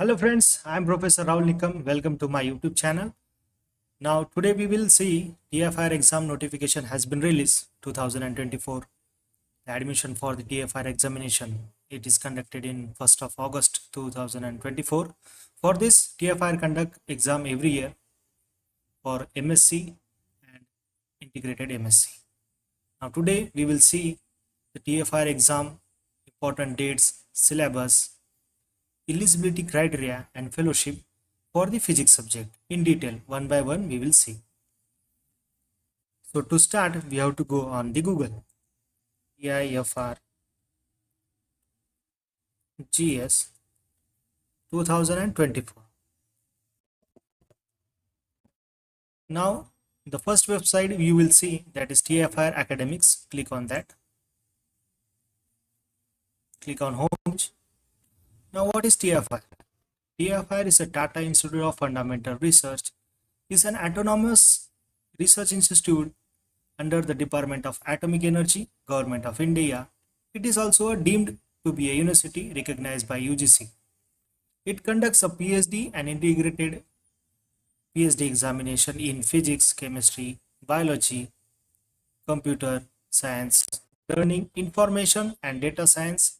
Hello friends, I am Professor Rahul Nikam. Welcome to my YouTube channel. Now today we will see TIFR exam notification has been released 2024. The admission for the TIFR examination, it is conducted in 1st of August 2024. For this, TIFR conduct exam every year for MSc and integrated MSc. Now today we will see the TIFR exam important dates, syllabus, eligibility criteria and fellowship for the physics subject in detail. One by one we will see. So to start, we have to go on the Google. TIFR GS 2024. Now the first website you will see, that is TIFR Academics. Click on that. Click on home. Now what is TIFR? TIFR is a Tata Institute of Fundamental Research. Is an autonomous research institute under the Department of Atomic Energy, Government of India. It is also deemed to be a university recognized by UGC. It conducts a PhD and integrated PhD examination in physics, chemistry, biology, computer science, learning, information and data science,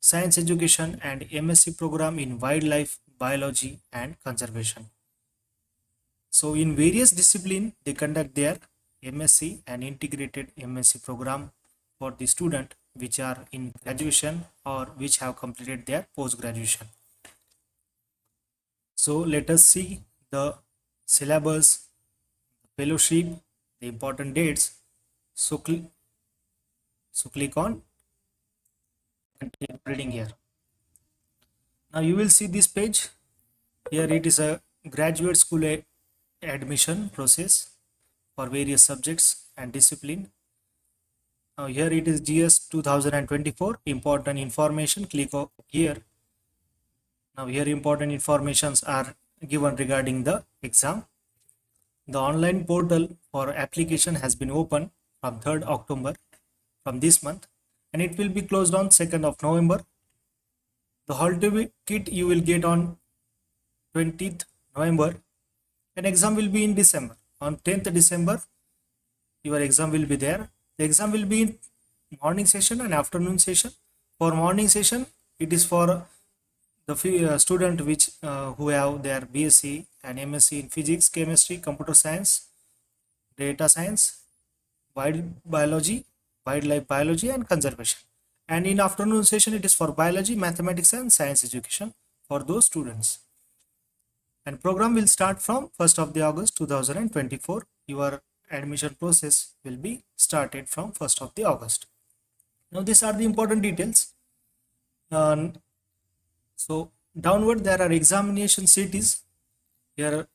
science education, and MSc program in wildlife, biology and conservation. So in various disciplines, they conduct their MSc and integrated MSc program for the student which are in graduation or which have completed their post graduation. So let us see the syllabus, fellowship, the important dates. So click on continue reading here. Now you will see this page. Here it is a graduate school admission process for various subjects and discipline. Now here it is GS 2024 important information. Click here. Now here important informations are given regarding the exam. The online portal for application has been opened from 3rd October from this month, and it will be closed on 2nd of November. The hall ticket you will get on 20th November, and exam will be in December. On 10th December, your exam will be there. The exam will be in morning session and afternoon session. For morning session, it is for the student who have their BSc and MSc in physics, chemistry, computer science, data science, wildlife biology and conservation. And in afternoon session, it is for biology, mathematics and science education for those students. And program will start from 1st of the August 2024. Your admission process will be started from 1st of the August. Now these are the important details. So downward there are examination cities. Here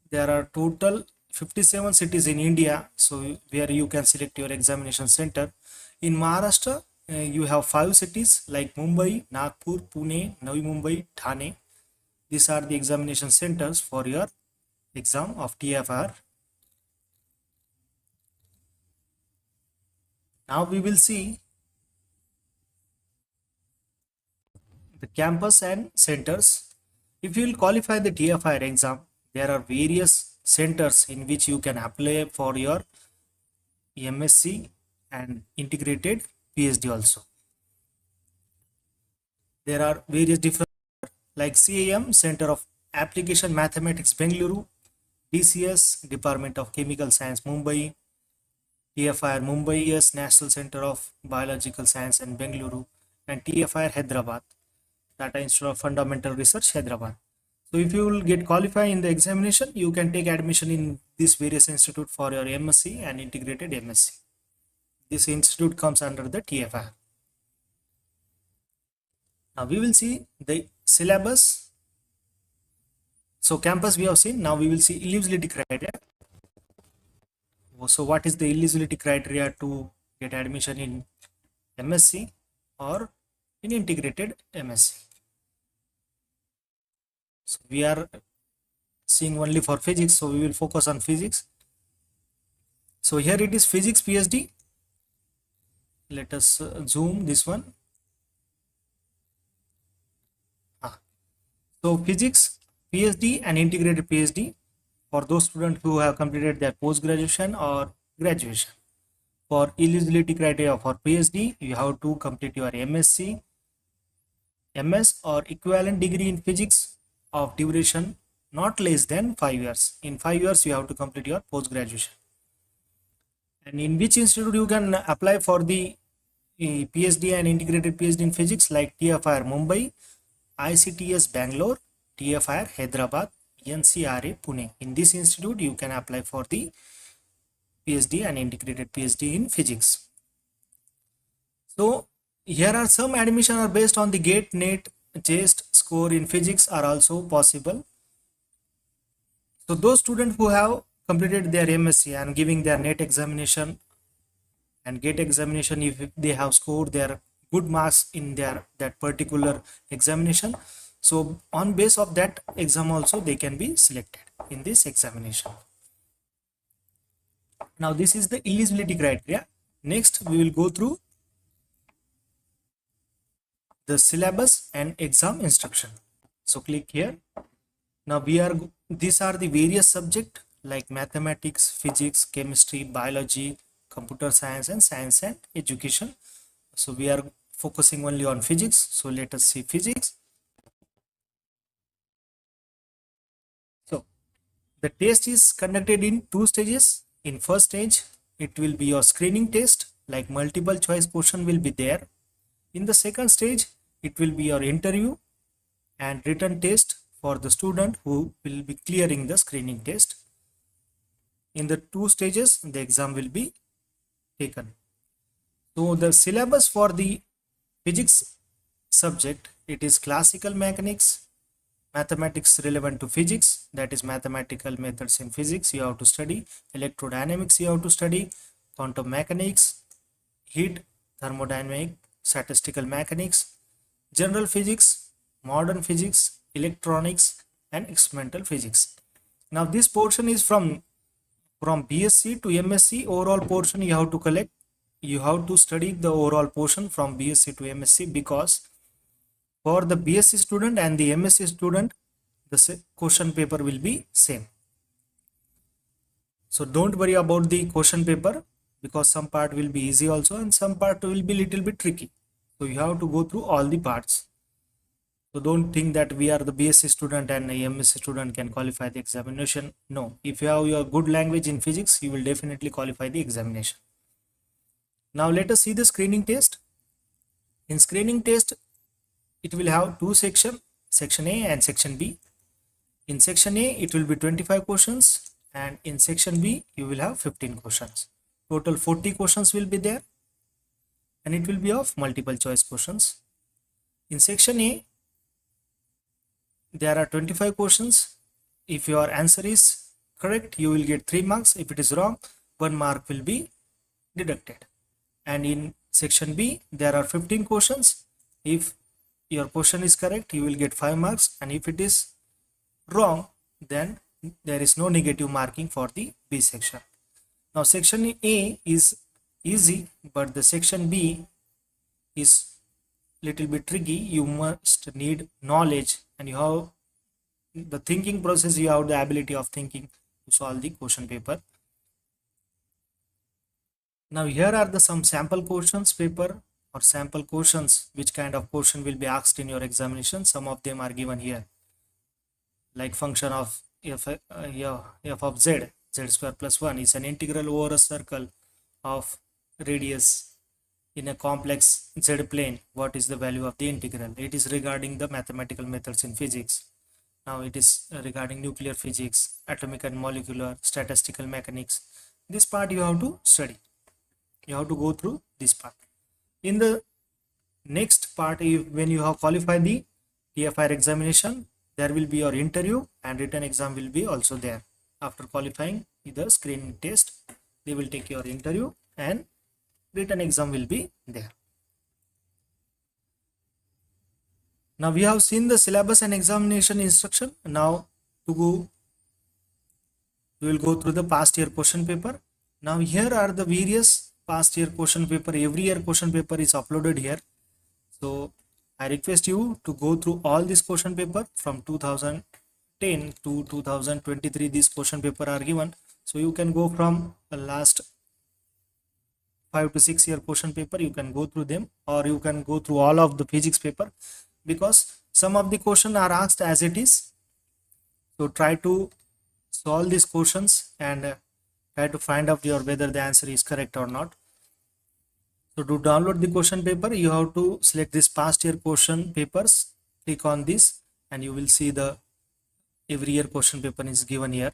there are total 57 cities in India, so where you can select your examination center. In Maharashtra, you have 5 cities like Mumbai, Nagpur, Pune, Navi Mumbai, Thane. These are the examination centers for your exam of TIFR. Now we will see the campus and centers. If you will qualify the TIFR exam, there are various centers in which you can apply for your MSc and integrated PhD also. There are various different like CAM, Center of Application Mathematics, Bengaluru, DCS, Department of Chemical Science, Mumbai, TIFR Mumbai, yes, National Center of Biological Science in Bengaluru, and TIFR Hyderabad, Tata Institute of Fundamental Research, Hyderabad. So if you will get qualified in the examination, you can take admission in these various institute for your MSc and integrated MSc. This institute comes under the TIFR. Now we will see the syllabus. So campus we have seen. Now we will see eligibility criteria. So what is the eligibility criteria to get admission in MSc or in integrated MSc? So we are seeing only for physics, so we will focus on physics. So here it is physics PhD. Let us zoom this one. So physics PhD and integrated PhD for those students who have completed their post graduation or graduation. For eligibility criteria for PhD, you have to complete your MSc, MS or equivalent degree in physics of duration not less than 5 years. In 5 years, you have to complete your post graduation. And in which institute you can apply for the PhD and integrated PhD in physics, like TIFR Mumbai, ICTS Bangalore, TIFR Hyderabad, NCRA Pune. In this institute, you can apply for the PhD and integrated PhD in physics. So here are some admission are based on the GATE, NET, JEST score in physics are also possible. So those students who have completed their MSc and giving their NET examination and GATE examination, if they have scored their good marks in that particular examination, so on base of that exam also they can be selected in this examination. Now this is the eligibility criteria. Next we will go through the syllabus and exam instruction. So click here. Now these are the various subjects like mathematics, physics, chemistry, biology, computer science and education. So we are focusing only on physics. So let us see physics. So the test is conducted in 2 stages. In first stage, it will be your screening test, like multiple choice question will be there. In the second stage, it will be your interview and written test for the student who will be clearing the screening test. In the 2 stages, the exam will be taken. So the syllabus for the physics subject, it is classical mechanics, mathematics relevant to physics, that is mathematical methods in physics you have to study, electrodynamics you have to study, quantum mechanics, heat, thermodynamic, statistical mechanics, general physics, modern physics, electronics and experimental physics. Now this portion is from BSc to MSc. Overall portion you have to collect, you have to study the overall portion from BSc to MSc, because for the BSc student and the MSc student, the question paper will be same. So don't worry about the question paper, because some part will be easy also and some part will be little bit tricky. So you have to go through all the parts. So don't think that we are the BSc student and a MSc student can qualify the examination. No, if you have your good language in physics, you will definitely qualify the examination. Now let us see the screening test. In screening test, it will have 2 sections, section A and section B. In section A, it will be 25 questions and in section B, you will have 15 questions. Total 40 questions will be there and it will be of multiple choice questions. In section A, there are 25 questions. If your answer is correct, you will get 3 marks. If it is wrong, 1 mark will be deducted. And in section B, there are 15 questions. If your question is correct, you will get 5 marks, and if it is wrong, then there is no negative marking for the B section. Now section A is easy, but the section B is little bit tricky. You must need knowledge and you have the thinking process, you have the ability of thinking to solve the question paper. Now here are the some sample questions paper or sample questions, which kind of question will be asked in your examination. Some of them are given here, like function of f of z square plus 1 is an integral over a circle of radius in a complex z plane. What is the value of the integral? It is regarding the mathematical methods in physics. Now it is regarding nuclear physics, atomic and molecular, statistical mechanics. This part you have to study. You have to go through this part. In the next part, when you have qualified the TIFR examination, there will be your interview and written exam will be also there. After qualifying the screening test, they will take your interview and written exam will be there. Now we have seen the syllabus and examination instruction. Now we will go through the past year question paper. Now here are the various past year question paper. Every year question paper is uploaded here. So I request you to go through all this question paper from 2010 to 2023. This question paper are given, so you can go from the last 5 to 6 year question paper, you can go through them, or you can go through all of the physics paper, because some of the questions are asked as it is. So try to solve these questions and try to find out whether the answer is correct or not. So to download the question paper, you have to select this past year question papers, click on this, and you will see the every year question paper is given here.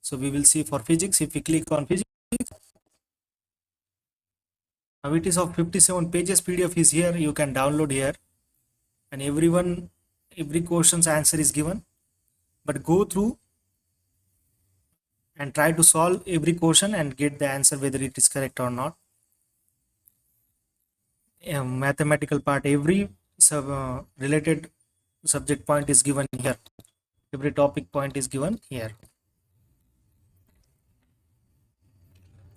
So we will see for physics. If we click on physics, now it is of 57 pages PDF is here, you can download here, and every question's answer is given. But go through and try to solve every question and get the answer whether it is correct or not. Mathematical part, every related subject point is given here, every topic point is given here.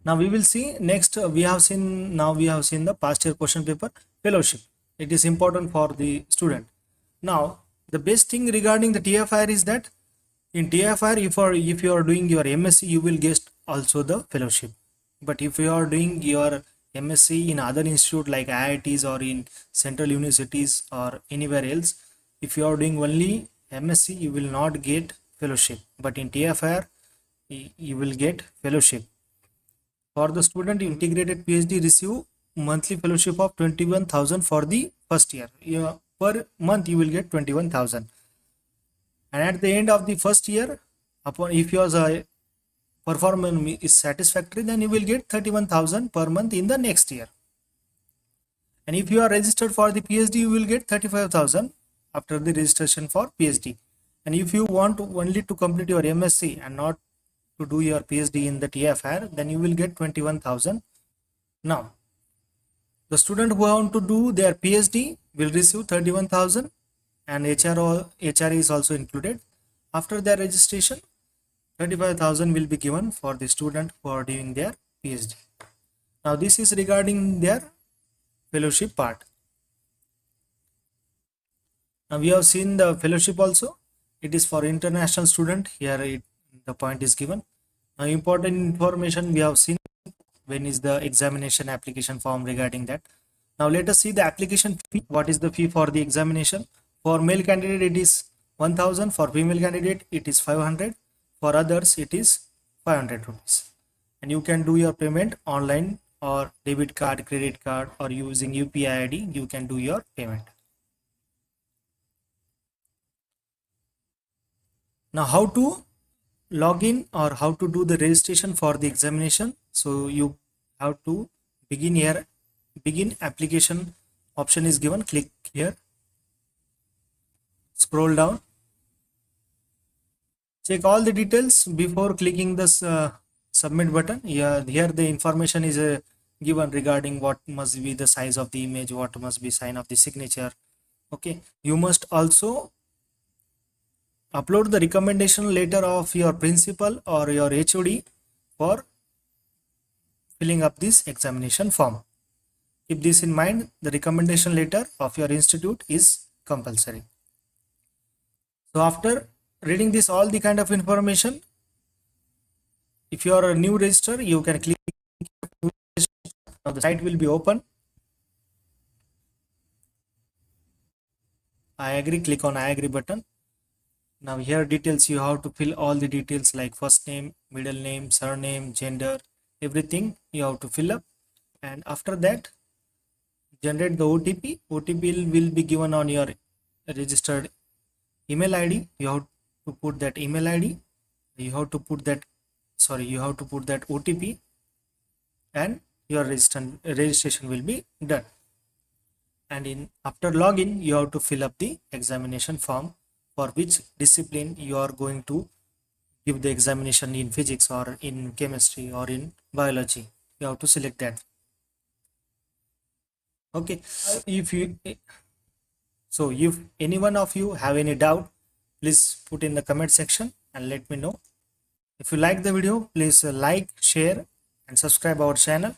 Now we will see next. We have seen the past year question paper fellowship. It is important for the student. Now the best thing regarding the TIFR is that in TIFR, if you are doing your MSc, you will get also the fellowship. But if you are doing your MSc in other institute like IITs or in central universities or anywhere else, if you are doing only MSc, you will not get fellowship. But in TIFR, you will get fellowship. For the student integrated PhD, receive monthly fellowship of 21,000 for the first year. Per month you will get 21,000. And at the end of the first year, if your performance is satisfactory, then you will get 31,000 per month in the next year. And if you are registered for the PhD, you will get 35,000 after the registration for PhD. And if you want only to complete your MSc and not to do your PhD in the TIFR, then you will get 21,000. Now, the student who want to do their PhD will receive 31,000, and HR is also included. After their registration, 35,000 will be given for the student who are doing their PhD. Now this is regarding their fellowship part. Now we have seen the fellowship also. It is for international student. Here the point is given. Now important information we have seen. When is the examination application form regarding that. Now let us see the application fee. What is the fee for the examination? For male candidate it is 1,000. For female candidate it is 500. For others it is 500 rupees. And you can do your payment online or debit card, credit card, or using UPI ID. You can do your payment. Now how to log in or how to do the registration for the examination? So you have to begin here. Begin application option is given. Click here. Scroll down. Check all the details before clicking this submit button. Here the information is given regarding what must be the size of the image, what must be sign of the signature. Okay, you must also upload the recommendation letter of your principal or your HOD for filling up this examination form. Keep this in mind, the recommendation letter of your institute is compulsory. So after reading this all the kind of information, if you are a new register, you can click. Now the site will be open. I agree, click on I agree button. Now here details, you have to fill all the details like first name, middle name, surname, gender, everything you have to fill up. And after that, generate the OTP. OTP will be given on your registered email ID. You have to put that email ID. You have to put that OTP, and your registration will be done. And after login, you have to fill up the examination form for which discipline you are going to give the examination, in physics or in chemistry or in biology. You have to select that. Okay, if any one of you have any doubt, please put in the comment section and let me know. If you like the video, please like, share and subscribe our channel.